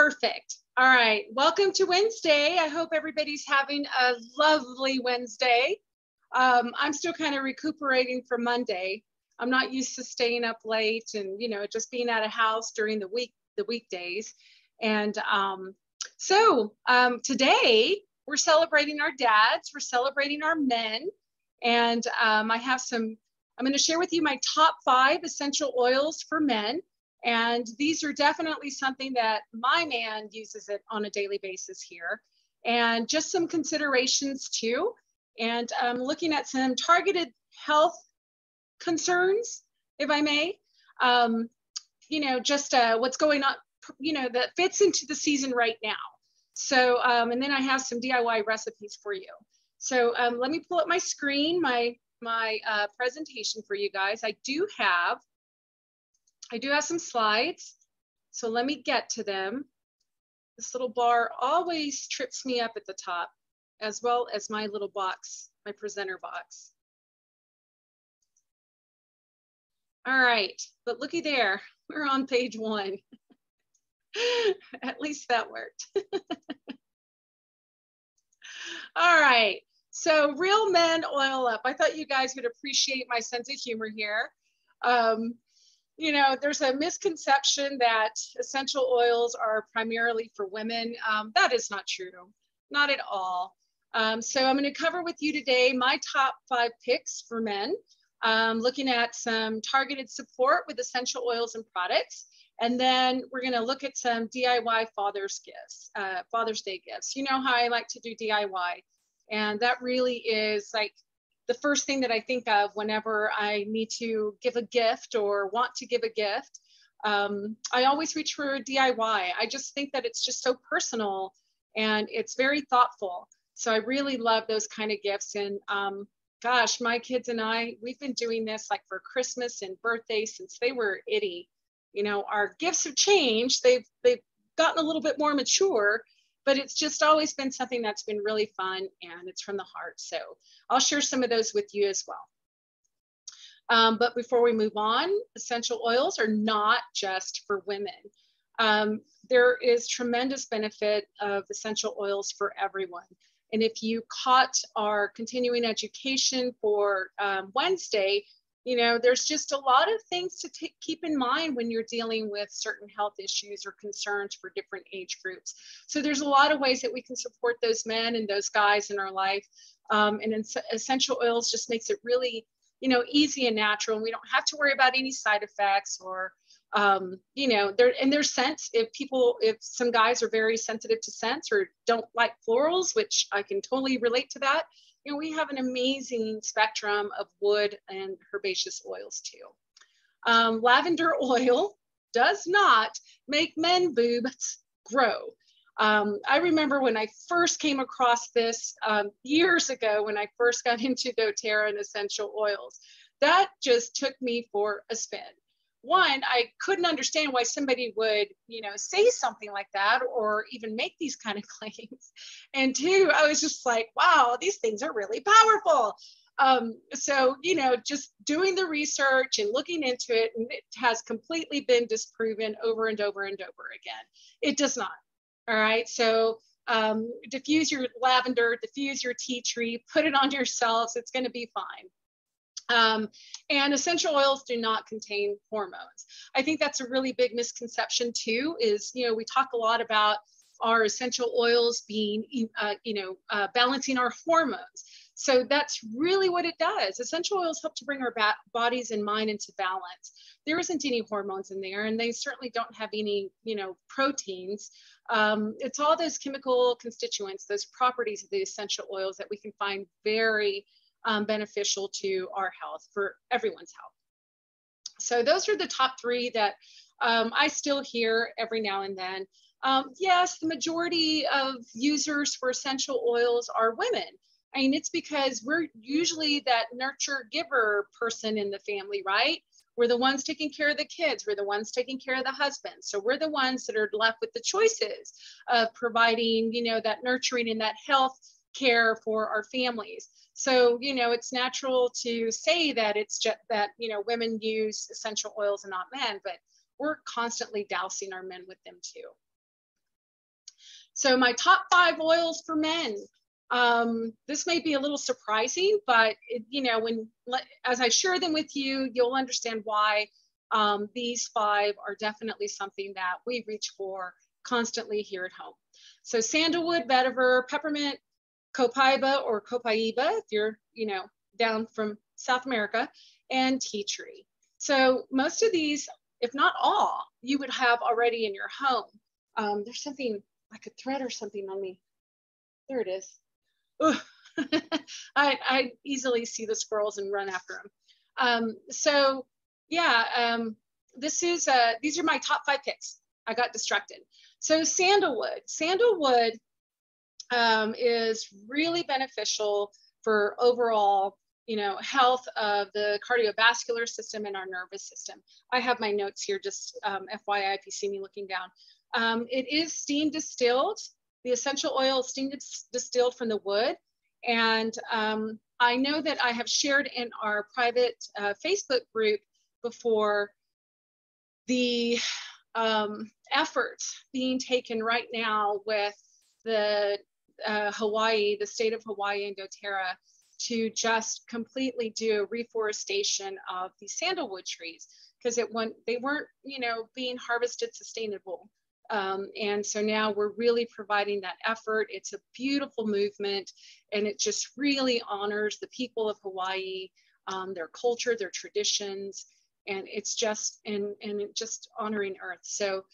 Perfect. All right. Welcome to Wednesday. I hope everybody's having a lovely Wednesday. I'm still kind of recuperating from Monday. I'm not used to staying up late and, just being at a house during the weekdays. And today we're celebrating our dads. We're celebrating our men. And I'm going to share with you my top 5 essential oils for men. And these are definitely something that my man uses it on a daily basis here. And just some considerations too. And looking at some targeted health concerns, if I may. What's going on, that fits into the season right now. So, and then I have some DIY recipes for you. So let me pull up my screen, my presentation for you guys. I do have some slides, so let me get to them. This little bar always trips me up at the top, as well as my little box, my presenter box. All right, but looky there, we're on page 1. At least that worked. All right, so real men oil up. I thought you guys would appreciate my sense of humor here. There's a misconception that essential oils are primarily for women. That is not true, not at all. So I'm going to cover with you today my top 5 picks for men, looking at some targeted support with essential oils and products. And then we're going to look at some DIY Father's Day gifts. You know how I like to do DIY. And that really is like the first thing that I think of whenever I need to give a gift or want to give a gift. I always reach for DIY. I just think that it's just so personal and it's very thoughtful. So I really love those kind of gifts. And gosh, my kids and we've been doing this like for Christmas and birthday since they were itty. Our gifts have changed. They've gotten a little bit more mature, but it's just always been something that's been really fun and it's from the heart. So I'll share some of those with you as well. But before we move on, essential oils are not just for women. There is tremendous benefit of essential oils for everyone. And if you caught our continuing education for Wednesday, there's just a lot of things to keep in mind when you're dealing with certain health issues or concerns for different age groups. So there's a lot of ways that we can support those men and those guys in our life. And essential oils just makes it really, easy and natural. And we don't have to worry about any side effects or, there's scents. If some guys are very sensitive to scents or don't like florals, which I can totally relate to that, we have an amazing spectrum of wood and herbaceous oils too. Lavender oil does not make men boobs grow. I remember when I first came across this years ago, when I first got into doTERRA and essential oils, that just took me for a spin. One, I couldn't understand why somebody would, say something like that or even make these kind of claims. And 2, I was just like, wow, these things are really powerful. So, just doing the research and looking into it, and it has completely been disproven over and over and over again. It does not. All right. So diffuse your lavender, diffuse your tea tree, put it on yourselves. It's going to be fine. And essential oils do not contain hormones. I think that's a really big misconception too, is, we talk a lot about our essential oils being, balancing our hormones. So that's really what it does. Essential oils help to bring our bodies and mind into balance. There isn't any hormones in there, and they certainly don't have any, proteins. It's all those chemical constituents, those properties of the essential oils that we can find very beneficial to our health, for everyone's health. So those are the top 3 that I still hear every now and then. Yes, the majority of users for essential oils are women. I mean, it's because we're usually that nurture giver person in the family, right? We're the ones taking care of the kids. We're the ones taking care of the husband. So we're the ones that are left with the choices of providing, that nurturing and that health care for our families. So, it's natural to say that it's just that, women use essential oils and not men, but we're constantly dousing our men with them too. So my top 5 oils for men. This may be a little surprising, but you know, as I share them with you, you'll understand why these 5 are definitely something that we reach for constantly here at home. So sandalwood, vetiver, peppermint, copaiba or copaiba, if you're, you know, down from South America, and tea tree. So most of these, if not all, you would have already in your home. There's something like a thread or something on me. There it is. I easily see the squirrels and run after them. So yeah, these are my top 5 picks. I got distracted. So sandalwood is really beneficial for overall, you know, health of the cardiovascular system and our nervous system. I have my notes here, just FYI, if you see me looking down. It is steam distilled. The essential oil is steam distilled from the wood. And I know that I have shared in our private Facebook group before the efforts being taken right now with the Hawaii, the state of Hawaii and doTERRA, to just completely do reforestation of these sandalwood trees, because they weren't, you know, being harvested sustainable. And so now we're really providing that effort. It's a beautiful movement, and it just really honors the people of Hawaii, their culture, their traditions, and it's just just honoring Earth. So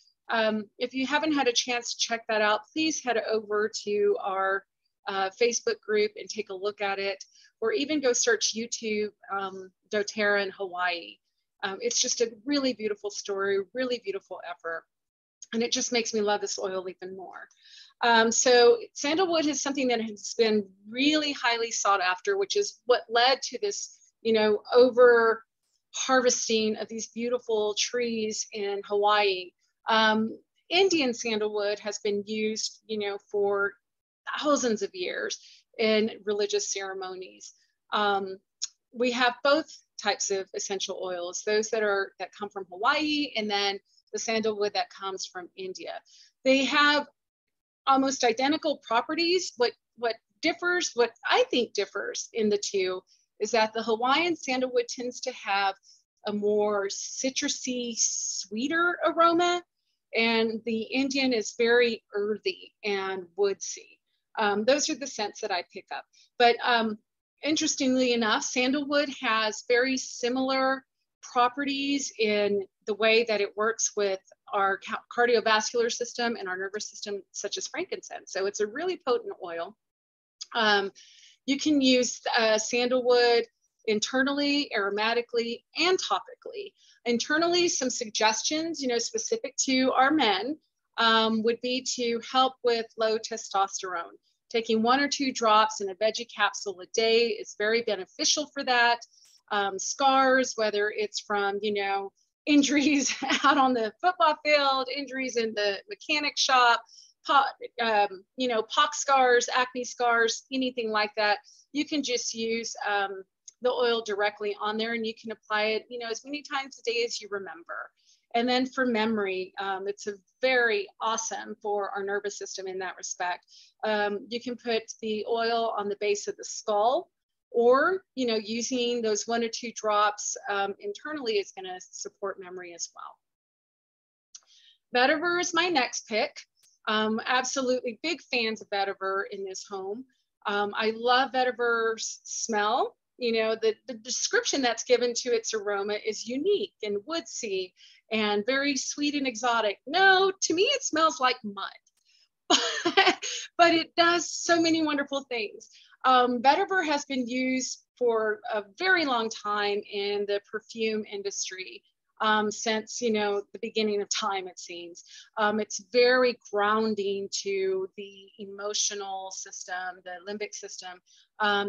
if you haven't had a chance to check that out, please head over to our Facebook group and take a look at it, or even go search YouTube doTERRA in Hawaii. It's just a really beautiful story, really beautiful effort. And it just makes me love this oil even more. So sandalwood is something that has been really highly sought after, which is what led to this, you know, over harvesting of these beautiful trees in Hawaii. Indian sandalwood has been used, you know, for thousands of years in religious ceremonies. We have both types of essential oils, those that come from Hawaii, and then the sandalwood that comes from India. They have almost identical properties. What I think differs in the two is that the Hawaiian sandalwood tends to have a more citrusy, sweeter aroma, and the Indian is very earthy and woodsy. Those are the scents that I pick up. But interestingly enough, sandalwood has very similar properties in the way that it works with our cardiovascular system and our nervous system, such as frankincense. So it's a really potent oil. You can use sandalwood internally, aromatically, and topically. Internally, some suggestions, you know, specific to our men would be to help with low testosterone. Taking 1 or 2 drops in a veggie capsule a day is very beneficial for that. Scars, whether it's from, you know, injuries out on the football field, injuries in the mechanic shop, you know, pox scars, acne scars, anything like that, you can just use the oil directly on there, and you can apply it, you know, as many times a day as you remember. And then for memory, it's a very awesome for our nervous system in that respect. You can put the oil on the base of the skull, or, you know, using those 1 or 2 drops internally is going to support memory as well. Vetiver is my next pick. Absolutely big fans of vetiver in this home. I love vetiver's smell. You know, the description that's given to its aroma is unique and woodsy and very sweet and exotic. No, to me, it smells like mud, but it does so many wonderful things. Vetiver has been used for a very long time in the perfume industry, since, you know, the beginning of time, it seems. It's very grounding to the emotional system, the limbic system.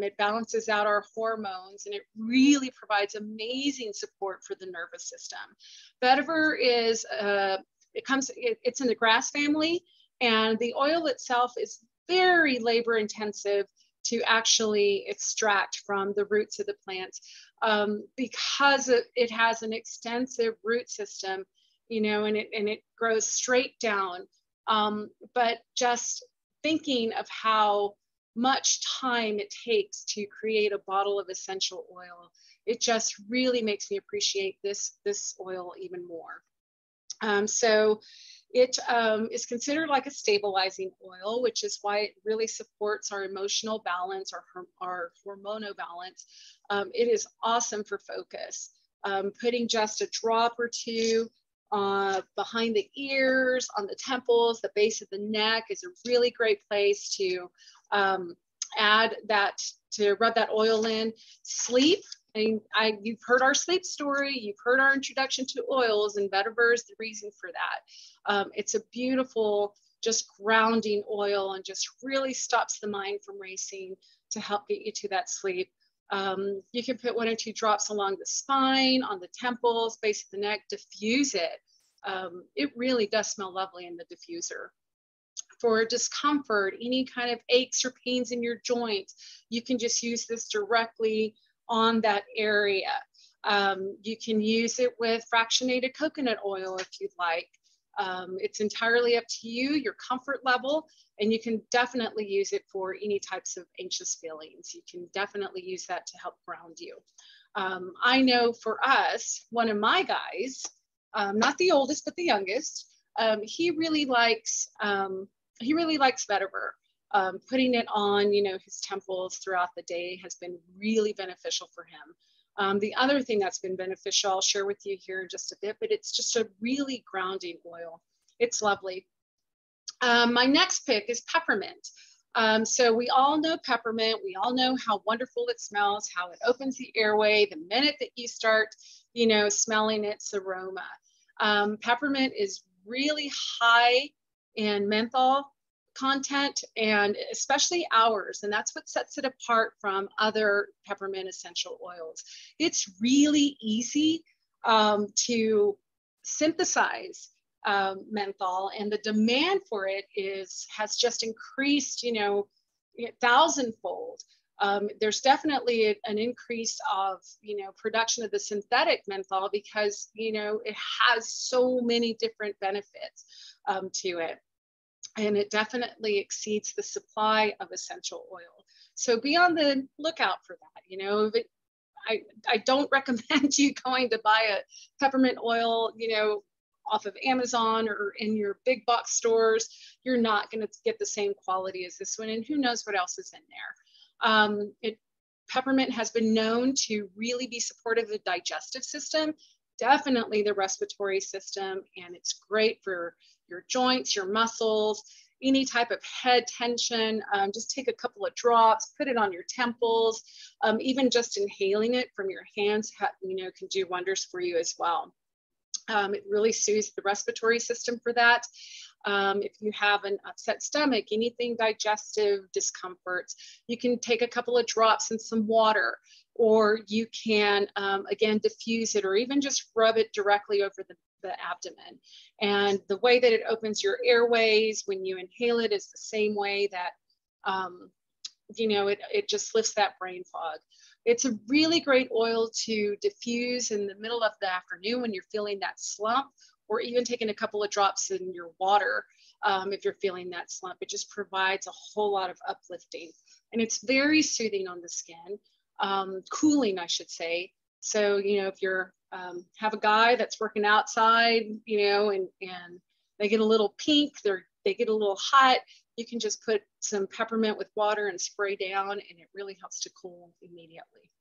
It balances out our hormones, and it really provides amazing support for the nervous system. Vetiver is, it's in the grass family, and the oil itself is very labor intensive to actually extract from the roots of the plants, because it has an extensive root system, you know, and it grows straight down. But just thinking of how much time it takes to create a bottle of essential oil, it just really makes me appreciate this oil even more. So it is considered like a stabilizing oil, which is why it really supports our emotional balance, our hormonal balance. It is awesome for focus. Putting just a drop or two behind the ears, on the temples, the base of the neck is a really great place to add that, to rub that oil in. Sleep. You've heard our sleep story, you've heard our introduction to oils, and vetiver is the reason for that. It's a beautiful, just grounding oil, and just really stops the mind from racing to help get you to that sleep. You can put 1 or 2 drops along the spine, on the temples, base of the neck, diffuse it. It really does smell lovely in the diffuser. For discomfort, any kind of aches or pains in your joints, you can just use this directly on that area. You can use it with fractionated coconut oil if you'd like. It's entirely up to you, your comfort level, and you can definitely use it for any types of anxious feelings. You can definitely use that to help ground you. I know for us, one of my guys, not the oldest, but the youngest, he really likes vetiver. Putting it on, his temples throughout the day has been really beneficial for him. The other thing that's been beneficial, I'll share with you here in just a bit, but it's just a really grounding oil. It's lovely. My next pick is peppermint. So we all know peppermint. We all know how wonderful it smells, how it opens the airway the minute that you start, smelling its aroma. Peppermint is really high in menthol content, and especially ours, and that's what sets it apart from other peppermint essential oils. It's really easy to synthesize menthol, and the demand for it has just increased, 1,000-fold. There's definitely an increase of, production of the synthetic menthol because, it has so many different benefits to it. And it definitely exceeds the supply of essential oil. So be on the lookout for that. I don't recommend you going to buy a peppermint oil, off of Amazon or in your big box stores. You're not going to get the same quality as this one, and who knows what else is in there. Peppermint has been known to really be supportive of the digestive system, definitely the respiratory system, and it's great for your joints, your muscles, any type of head tension. Just take a couple of drops, put it on your temples. Even just inhaling it from your hands, can do wonders for you as well. It really soothes the respiratory system for that. If you have an upset stomach, anything digestive discomforts, you can take a couple of drops in some water, or you can, again, diffuse it, or even just rub it directly over the abdomen. And the way that it opens your airways when you inhale it is the same way that, it just lifts that brain fog. It's a really great oil to diffuse in the middle of the afternoon when you're feeling that slump, or even taking a couple of drops in your water if you're feeling that slump. It just provides a whole lot of uplifting, and it's very soothing on the skin, cooling, I should say. So, if you're have a guy that's working outside, and they get a little pink, they get a little hot, you can just put some peppermint with water and spray down, and it really helps to cool immediately.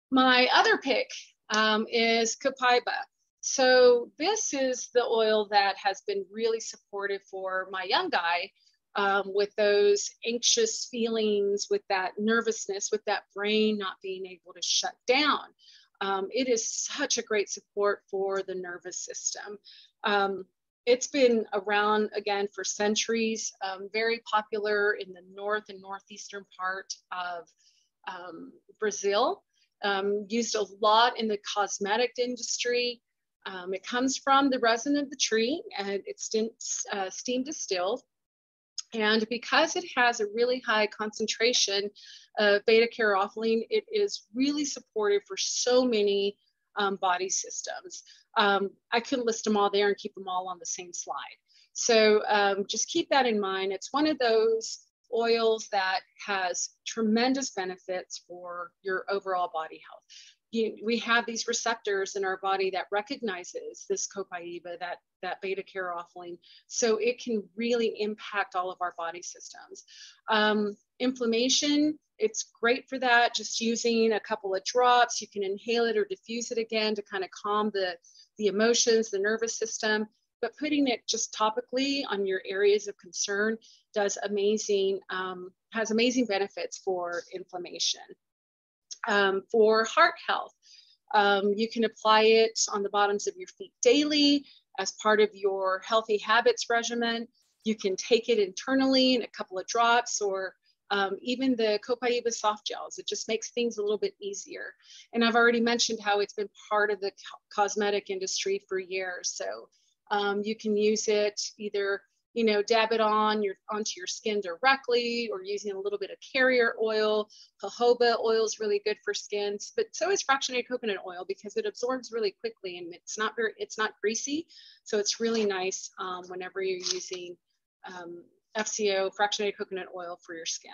My other pick is copaiba. So this is the oil that has been really supportive for my young guy with those anxious feelings, with that nervousness, with that brain not being able to shut down. It is such a great support for the nervous system. It's been around, again, for centuries, very popular in the north and northeastern part of Brazil, used a lot in the cosmetic industry. It comes from the resin of the tree, and it's steam distilled. And because it has a really high concentration of beta-caryophyllene, it is really supportive for so many body systems. I couldn't list them all there and keep them all on the same slide. So just keep that in mind. It's one of those oils that has tremendous benefits for your overall body health. We have these receptors in our body that recognizes this copaiba, that beta caryophyllene, so it can really impact all of our body systems. Inflammation, it's great for that. Just using a couple of drops, you can inhale it or diffuse it again to kind of calm the emotions, the nervous system. But putting it just topically on your areas of concern does amazing, has amazing benefits for inflammation. For heart health, you can apply it on the bottoms of your feet daily as part of your healthy habits regimen. You can take it internally in a couple of drops, or even the copaiba soft gels. It just makes things a little bit easier. And I've already mentioned how it's been part of the cosmetic industry for years. So you can use it either, dab it onto your skin directly, or using a little bit of carrier oil. Jojoba oil is really good for skins, but so is fractionated coconut oil because it absorbs really quickly and it's not greasy. So it's really nice whenever you're using FCO, fractionated coconut oil, for your skin.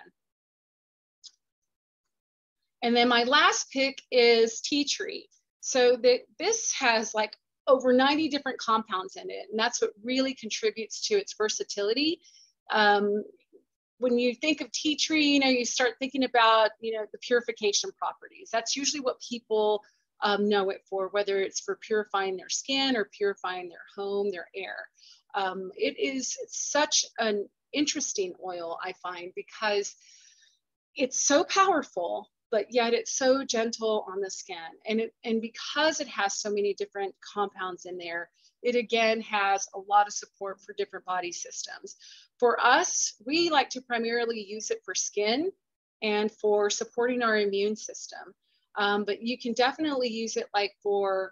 And then my last pick is tea tree. So this has like over 90 different compounds in it, and that's what really contributes to its versatility. When you think of tea tree, you start thinking about, the purification properties. That's usually what people know it for, whether it's for purifying their skin or purifying their home, their air. It is such an interesting oil, I find, because it's so powerful, but yet it's so gentle on the skin. And because it has so many different compounds in there, it again has a lot of support for different body systems. For us, we like to primarily use it for skin and for supporting our immune system. But you can definitely use it like for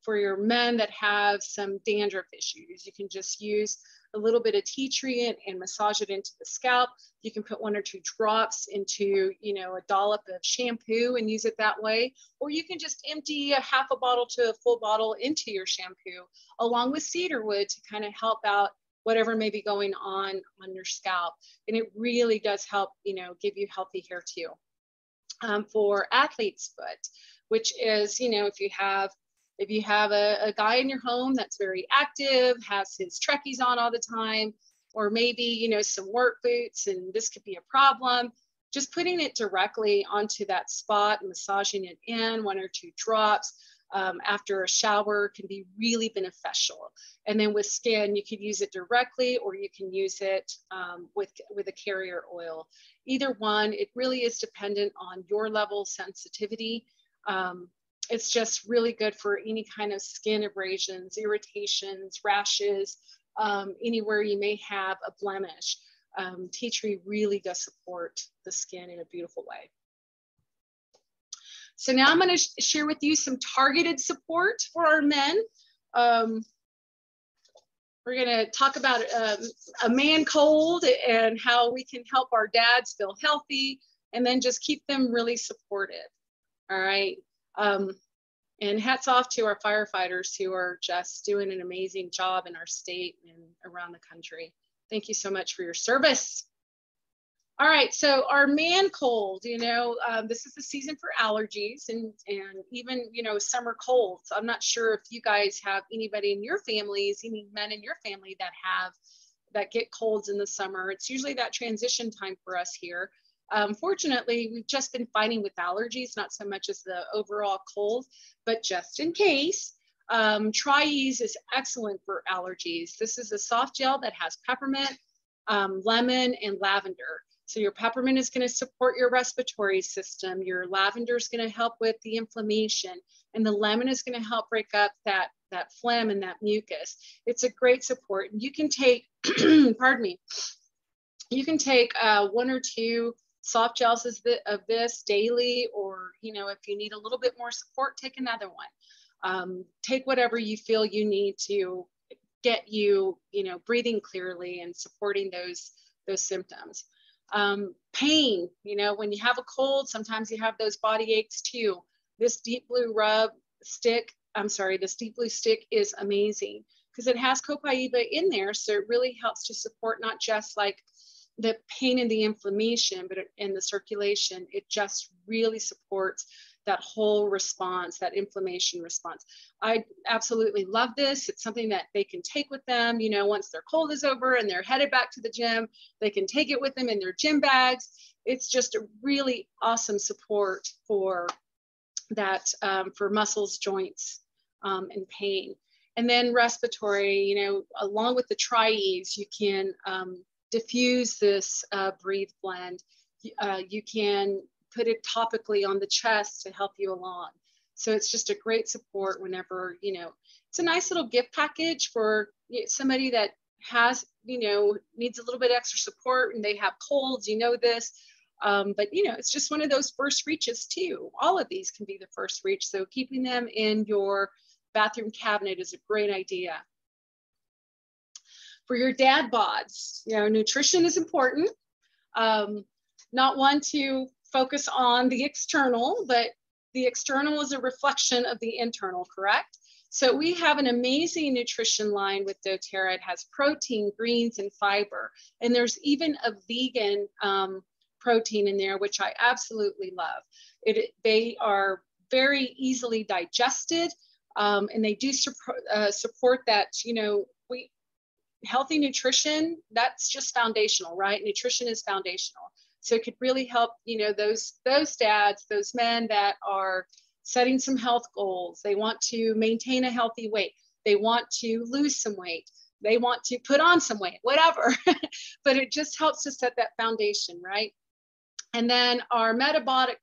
your men that have some dandruff issues. You can just use a little bit of tea tree and massage it into the scalp. You can put 1 or 2 drops into, a dollop of shampoo and use it that way. Or you can just empty a half a bottle to a full bottle into your shampoo, along with cedarwood, to kind of help out whatever may be going on your scalp. And it really does help, give you healthy hair too. For athlete's foot, which is, if you have a guy in your home that's very active, has his Trekkies on all the time, or maybe, some work boots, and this could be a problem, just putting it directly onto that spot, massaging it in 1 or 2 drops after a shower can be really beneficial. And then with skin, you could use it directly, or you can use it with a carrier oil. Either one, it really is dependent on your level of sensitivity. It's just really good for any kind of skin abrasions, irritations, rashes, anywhere you may have a blemish. Tea tree really does support the skin in a beautiful way. So now I'm going to share with you some targeted support for our men. We're going to talk about a man cold and how we can help our dads feel healthy, and then just keep them really supported. All right. And hats off to our firefighters who are just doing an amazing job in our state and around the country. Thank you so much for your service. All right, so our man cold, this is the season for allergies and even, summer colds. I'm not sure if you guys have anybody in your families, any men in your family that get colds in the summer. It's usually that transition time for us here. Fortunately, we've just been fighting with allergies, not so much as the overall cold, but just in case, Tri-Ease is excellent for allergies. This is a soft gel that has peppermint, lemon, and lavender. So your peppermint is going to support your respiratory system. Your lavender is going to help with the inflammation, and the lemon is going to help break up that phlegm and that mucus. It's a great support. You can take, pardon me, you can take 1 or 2 soft gels of this daily, or, if you need a little bit more support, take another one. Take whatever you feel you need to get you, breathing clearly and supporting those symptoms. Pain, when you have a cold, sometimes you have those body aches too. This deep blue stick is amazing because it has copaiba in there. So it really helps to support not just like the pain and the inflammation, but in the circulation, it just really supports that whole response, that inflammation response. I absolutely love this. It's something that they can take with them, you know, once their cold is over and they're headed back to the gym, they can take it with them in their gym bags. It's just a really awesome support for that, for muscles, joints, and pain. And then respiratory, you know, along with the Tri-Ease, you can diffuse this Breathe blend. You can put it topically on the chest to help you along. So it's just a great support whenever, you know, it's a nice little gift package for somebody that has, you know, needs a little bit extra support and they have colds, you know this. But, you know, it's just one of those first reaches too. All of these can be the first reach. So keeping them in your bathroom cabinet is a great idea. For your dad bods, you know, nutrition is important. Not one to focus on the external, but the external is a reflection of the internal, correct? So we have an amazing nutrition line with doTERRA. It has protein, greens, and fiber. And there's even a vegan protein in there, which I absolutely love. They are very easily digested, and they do support that, you know, healthy nutrition, that's just foundational, right? Nutrition is foundational. So it could really help, you know, those dads, those men that are setting some health goals. They want to maintain a healthy weight. They want to lose some weight. They want to put on some weight, whatever. But it just helps to set that foundation, right? And then our metabolic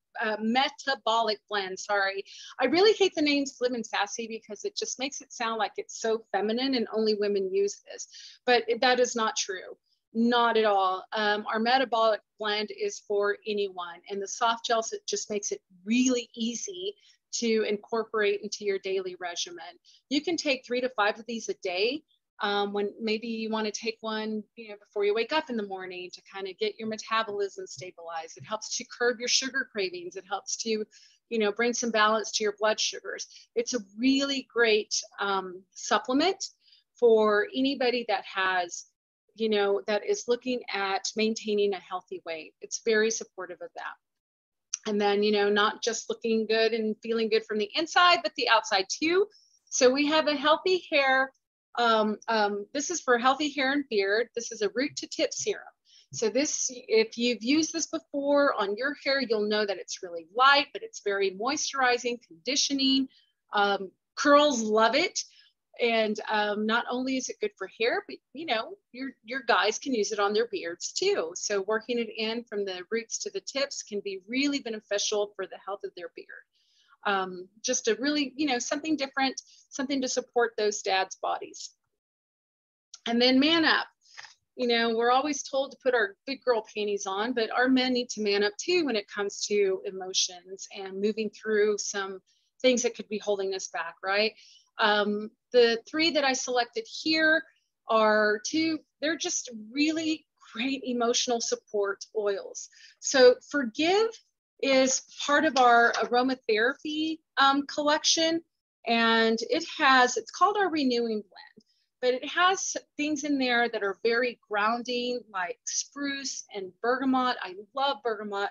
blend, sorry. I really hate the name Slim and Sassy because it just makes it sound like it's so feminine and only women use this. But that is not true. Not at all. Our metabolic blend is for anyone. And the soft gels, it just makes it really easy to incorporate into your daily regimen. You can take 3 to 5 of these a day. When maybe you want to take one, you know, before you wake up in the morning to kind of get your metabolism stabilized. It helps to curb your sugar cravings. It helps to, you know, bring some balance to your blood sugars. It's a really great supplement for anybody that has, you know, that is looking at maintaining a healthy weight. It's very supportive of that. And then, you know, not just looking good and feeling good from the inside, but the outside too. So we have a healthy hair. This is for healthy hair and beard. This is a root to tip serum. So this, if you've used this before on your hair, you'll know that it's really light, but it's very moisturizing, conditioning. Curls love it. And not only is it good for hair, but you know, your guys can use it on their beards too. So working it in from the roots to the tips can be really beneficial for the health of their beard. Just a really, you know, something different, something to support those dads' bodies. And then man up. You know, we're always told to put our big girl panties on, but our men need to man up too when it comes to emotions and moving through some things that could be holding us back, right? The 3 that I selected here are 2, they're just really great emotional support oils. So Forgive is part of our aromatherapy collection, and it's called our renewing blend, but it has things in there that are very grounding, like spruce and bergamot. I love bergamot,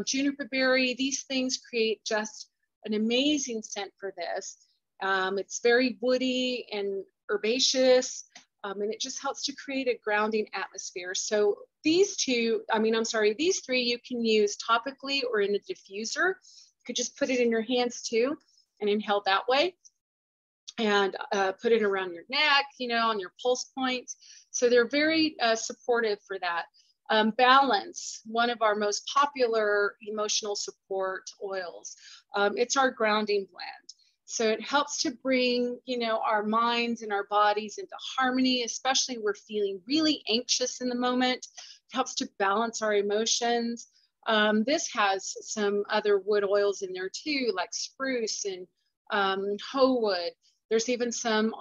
juniper berry. These things create just an amazing scent for this. It's very woody and herbaceous, and it just helps to create a grounding atmosphere. So these 3 you can use topically or in a diffuser. You could just put it in your hands too and inhale that way, and put it around your neck, you know, on your pulse points. So they're very supportive for that. Balance, one of our most popular emotional support oils. It's our grounding blend. So it helps to bring, you know, our minds and our bodies into harmony, especially we're feeling really anxious in the moment. It helps to balance our emotions. This has some other wood oils in there too, like spruce and hoe wood. There's even some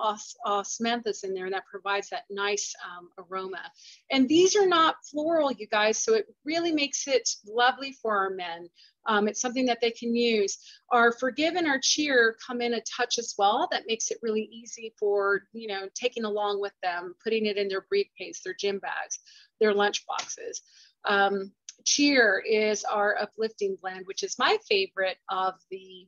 osmanthus in there that provides that nice aroma. And these are not floral, you guys, so it really makes it lovely for our men. It's something that they can use. Our forgive and our cheer come in a touch as well. That makes it really easy for, you know, taking along with them, putting it in their briefcase, their gym bags, their lunch boxes. Cheer is our uplifting blend, which is my favorite of the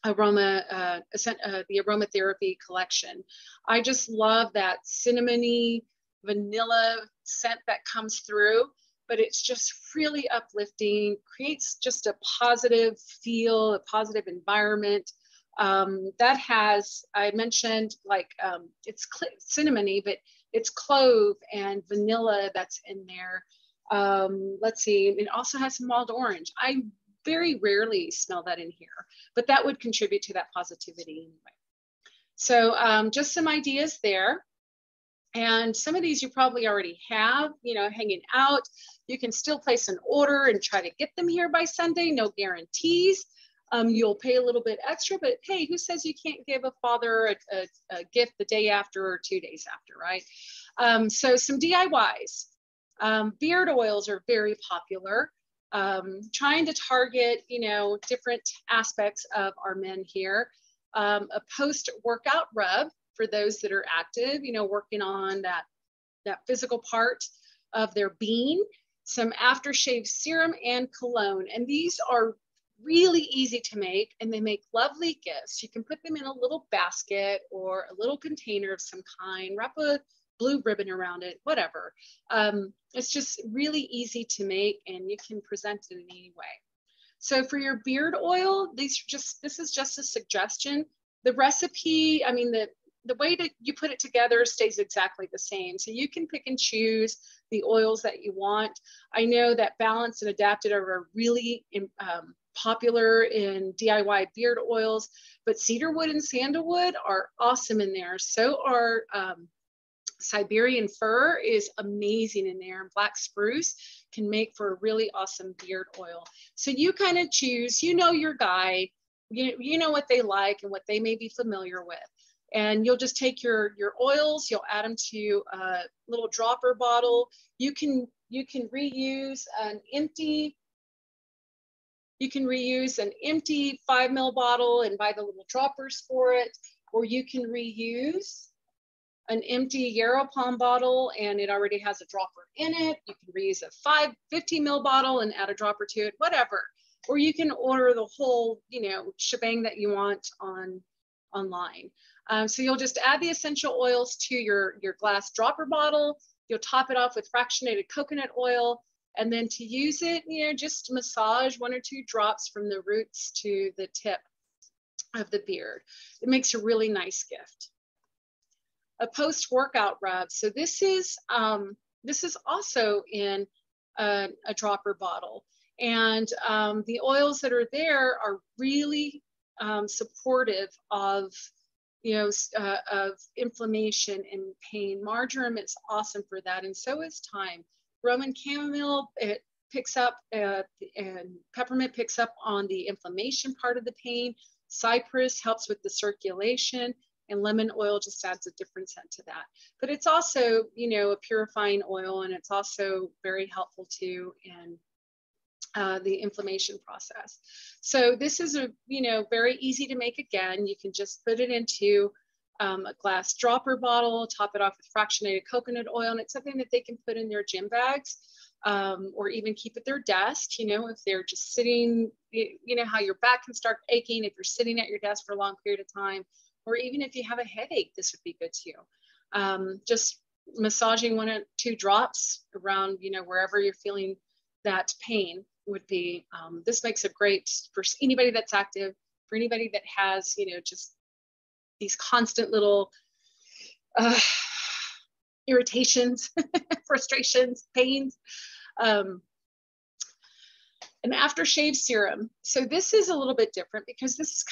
aromatherapy collection. I just love that cinnamony vanilla scent that comes through, but it's just really uplifting, creates just a positive feel, a positive environment. That has, I mentioned, like it's cinnamony, but it's clove and vanilla that's in there. Let's see, it also has some wild orange. I very rarely smell that in here, but that would contribute to that positivity anyway. So just some ideas there. And some of these you probably already have, you know, hanging out. You can still place an order and try to get them here by Sunday, no guarantees. You'll pay a little bit extra, but hey, who says you can't give a father a gift the day after or 2 days after, right? So some DIYs. Beard oils are very popular. Trying to target, you know, different aspects of our men here. A post-workout rub for those that are active, you know, working on that physical part of their being. Some aftershave serum and cologne. And these are really easy to make, and they make lovely gifts. You can put them in a little basket or a little container of some kind, wrap a blue ribbon around it, whatever. It's just really easy to make, and you can present it in any way. So for your beard oil, this is just a suggestion. The recipe, I mean, the way that you put it together stays exactly the same. So you can pick and choose the oils that you want. I know that Balanced and Adapted are really popular in DIY beard oils, but cedarwood and sandalwood are awesome in there. So are Siberian fir is amazing in there, and black spruce can make for a really awesome beard oil. So you kind of choose, you know, your guy, you know what they like and what they may be familiar with. And you'll just take your oils, you'll add them to a little dropper bottle. You can reuse an empty 5 ml bottle and buy the little droppers for it, or you can reuse an empty Yarrow Palm bottle and it already has a dropper in it. You can reuse a 15 ml bottle and add a dropper to it, whatever. Or you can order the whole, you know, shebang that you want online. So you'll just add the essential oils to your glass dropper bottle. You'll top it off with fractionated coconut oil. And then to use it, you know, just massage 1 or 2 drops from the roots to the tip of the beard. It makes a really nice gift. A post-workout rub. So this is also in a dropper bottle. And the oils that are there are really supportive of, you know, of inflammation and pain. Marjoram is awesome for that, and so is thyme. Roman chamomile, it picks up, and peppermint picks up on the inflammation part of the pain. Cypress helps with the circulation, and lemon oil just adds a different scent to that. But it's also, you know, a purifying oil, and it's also very helpful too in the inflammation process. So this is a, you know, very easy to make. Again, you can just put it into a glass dropper bottle, top it off with fractionated coconut oil, and it's something that they can put in their gym bags or even keep at their desk. You know, if they're just sitting, you know how your back can start aching if you're sitting at your desk for a long period of time, or even if you have a headache, this would be good too. Just massaging 1 or 2 drops around, you know, wherever you're feeling that pain would be, this makes a great, for anybody that's active, for anybody that has, you know, just these constant little irritations, frustrations, pains. An aftershave serum. So this is a little bit different because this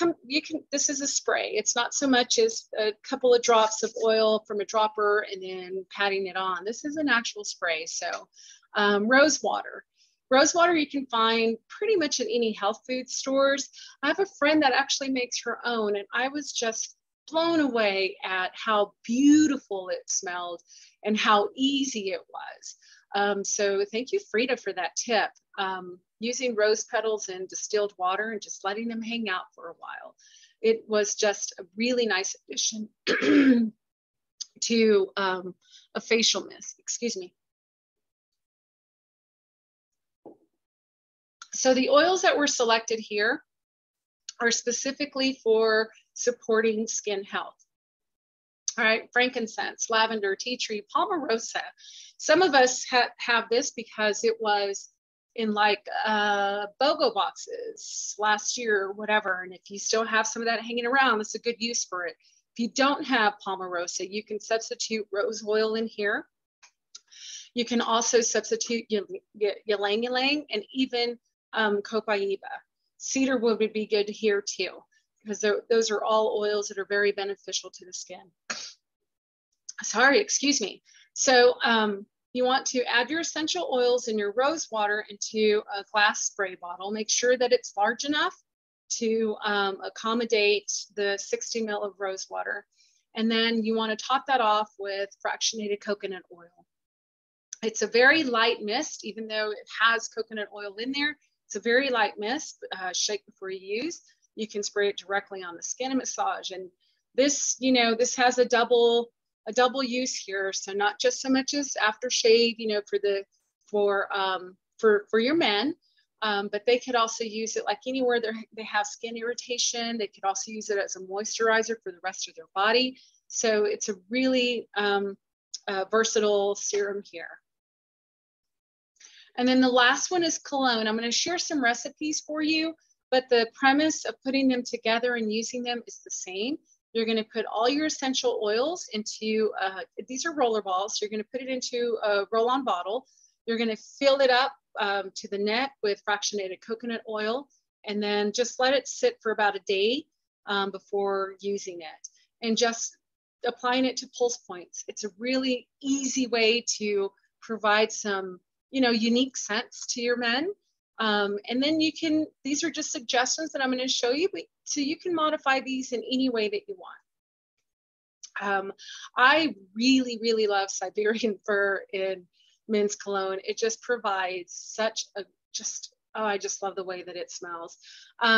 is a spray. It's not so much as a couple of drops of oil from a dropper and then patting it on. This is an actual spray. So rose water. Rose water you can find pretty much at any health food stores. I have a friend that actually makes her own, and I was just blown away at how beautiful it smelled and how easy it was. So thank you, Frida, for that tip. Using rose petals in distilled water and just letting them hang out for a while. It was just a really nice addition to a facial mist, excuse me. So the oils that were selected here are specifically for supporting skin health. All right, frankincense, lavender, tea tree, palmarosa. Some of us have this because it was in like BOGO boxes last year or whatever. And if you still have some of that hanging around, that's a good use for it. If you don't have palmarosa, you can substitute rose oil in here. You can also substitute ylang ylang and even copaiba. Cedarwood would be good here too, because those are all oils that are very beneficial to the skin. Sorry, excuse me. So you want to add your essential oils in your rose water into a glass spray bottle. Make sure that it's large enough to accommodate the 60 ml of rose water. And then you want to top that off with fractionated coconut oil. It's a very light mist, even though it has coconut oil in there. It's a very light mist. Shake before you use. You can spray it directly on the skin and massage. And this, you know, this has a double use here. So not just so much as aftershave, you know, for your men, but they could also use it like anywhere they have skin irritation. They could also use it as a moisturizer for the rest of their body. So it's a really versatile serum here. And then the last one is cologne. I'm going to share some recipes for you, but the premise of putting them together and using them is the same. You're going to put all your essential oils into, these are roller balls. So you're going to put it into a roll-on bottle. You're going to fill it up to the neck with fractionated coconut oil, and then just let it sit for about a day before using it. And just applying it to pulse points. It's a really easy way to provide some, you know, unique scents to your men. And then you can, these are just suggestions that I'm going to show you, but so you can modify these in any way that you want. I really, really love Siberian fir in men's cologne. It just provides such a, oh, I just love the way that it smells.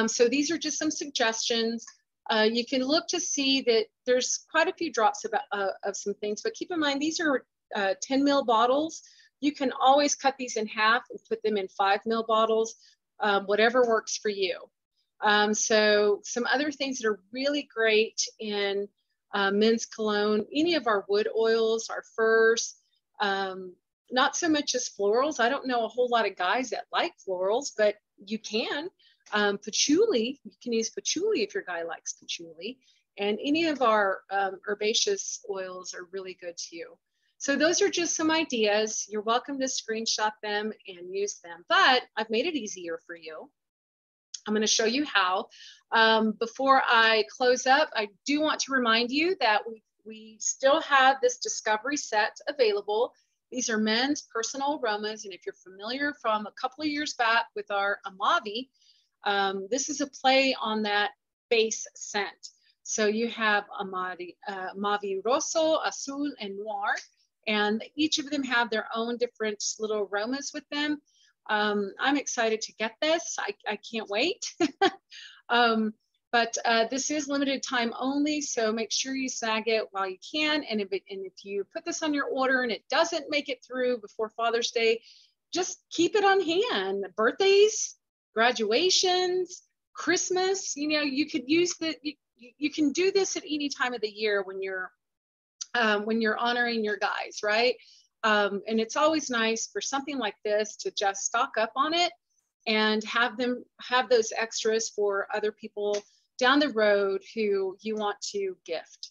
So these are just some suggestions. You can look to see that there's quite a few drops of some things, but keep in mind, these are 10 ml bottles. You can always cut these in half and put them in 5 ml bottles, whatever works for you. So some other things that are really great in men's cologne, any of our wood oils, our furs, not so much as florals. I don't know a whole lot of guys that like florals, but you can. Patchouli, you can use patchouli if your guy likes patchouli. And any of our herbaceous oils are really good too. So those are just some ideas. You're welcome to screenshot them and use them, but I've made it easier for you. I'm going to show you how. Before I close up, I do want to remind you that we still have this discovery set available. These are men's personal aromas, and if you're familiar from a couple of years back with our Amavi, this is a play on that base scent. So you have Amavi Rosso, Azul, and Noir. And each of them have their own different little aromas with them. I'm excited to get this. I can't wait. But this is limited time only, so make sure you snag it while you can. And if you put this on your order and it doesn't make it through before Father's Day, just keep it on hand. Birthdays, graduations, Christmas, you know, you could use you can do this at any time of the year when you're honoring your guys, right? And it's always nice for something like this to just stock up on it and have those extras for other people down the road who you want to gift.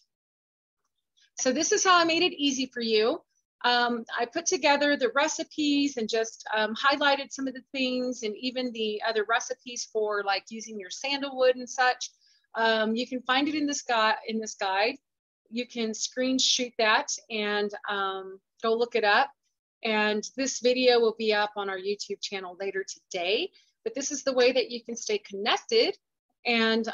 So this is how I made it easy for you. I put together the recipes and just highlighted some of the things, and even the other recipes for like using your sandalwood and such. You can find it in this guide. You can screenshot that and go look it up. And this video will be up on our YouTube channel later today. But this is the way that you can stay connected and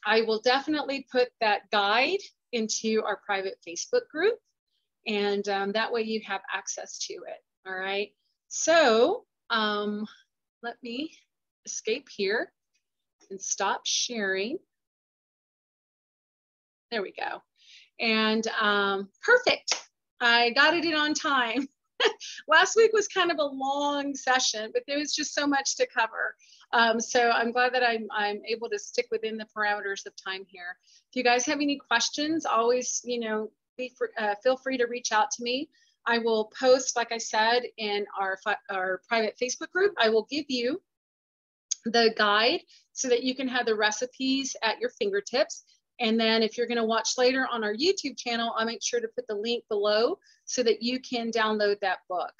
I will definitely put that guide into our private Facebook group, and that way you have access to it. All right. So let me escape here and stop sharing. There we go. And perfect. I got it in on time. Last week was kind of a long session, but there was just so much to cover. So I'm glad that I'm able to stick within the parameters of time here. If you guys have any questions, always, feel free to reach out to me. I will post, like I said, in our private Facebook group. I will give you the guide so that you can have the recipes at your fingertips. And then if you're going to watch later on our YouTube channel, I'll make sure to put the link below so that you can download that book.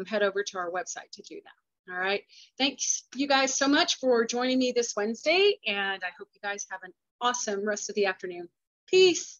Head over to our website to do that. All right. Thanks you guys so much for joining me this Wednesday. And I hope you guys have an awesome rest of the afternoon. Peace.